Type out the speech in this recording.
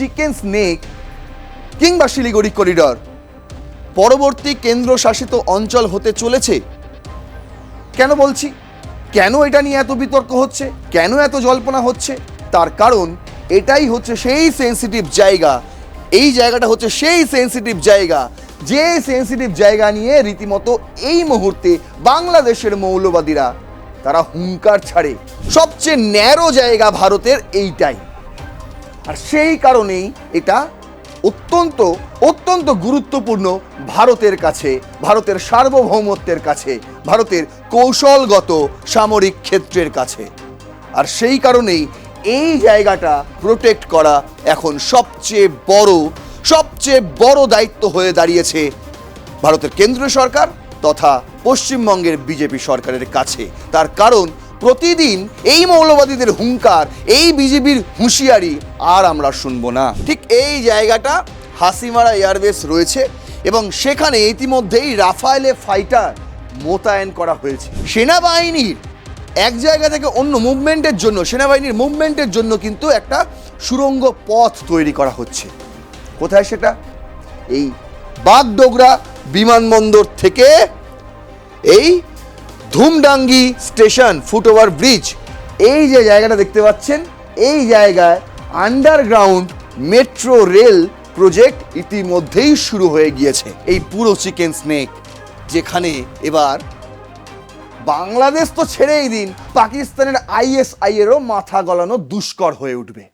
Chicken snake কিংবা Siliguri corridor পরবর্তী কেন্দ্রশাসিত অঞ্চল হতে চলেছে। কেন বলছি, কেন এটা নিয়ে এত বিতর্ক হচ্ছে, কেন এত জল্পনা হচ্ছে? তার কারণ এটাই হচ্ছে সেই সেন্সিটিভ জায়গা, এই জায়গাটা হচ্ছে সেই সেন্সিটিভ জায়গা, যে সেন্সিটিভ জায়গা নিয়ে রীতিমতো এই মুহূর্তে বাংলাদেশের মৌলবাদীরা তারা হুঙ্কার ছাড়ে। সবচেয়ে ন্যারো জায়গা ভারতের এইটাই, আর সেই কারণেই এটা অত্যন্ত অত্যন্ত গুরুত্বপূর্ণ ভারতের কাছে, ভারতের সার্বভৌমত্বের কাছে, ভারতের কৌশলগত সামরিক ক্ষেত্রের কাছে। আর সেই কারণেই এই জায়গাটা প্রোটেক্ট করা এখন সবচেয়ে বড় দায়িত্ব হয়ে দাঁড়িয়েছে ভারতের কেন্দ্রীয় সরকার তথা পশ্চিমবঙ্গের বিজেপি সরকারের কাছে। তার কারণ প্রতিদিন এই মৌলবাদীদের হুঙ্কার, এই বিজেপির হুঁশিয়ারি আর আমরা শুনবো না। ঠিক এই জায়গাটা হাসিমারা এয়ারবেস রয়েছে এবং সেখানে ইতিমধ্যেই রাফায়েলে ফাইটার মোতায়েন করা হয়েছে। সেনাবাহিনীর এক জায়গা থেকে অন্য মুভমেন্টের জন্য, সেনাবাহিনীর মুভমেন্টের জন্য কিন্তু একটা সুড়ঙ্গ পথ তৈরি করা হচ্ছে। কোথায় সেটা? এই বাগডোগরা বিমানবন্দর থেকে এই ধুমডাঙ্গি স্টেশন, ফুটওভার ব্রিজ, এই যে জায়গাটা দেখতে পাচ্ছেন, এই জায়গায় আন্ডারগ্রাউন্ড মেট্রো রেল প্রজেক্ট ইতিমধ্যেই শুরু হয়ে গিয়েছে। এই পুরো চিকেন স্নেক, যেখানে এবার বাংলাদেশ তো ছেড়েই দিন, পাকিস্তানের ISI এরও মাথা গলানো দুষ্কর হয়ে উঠবে।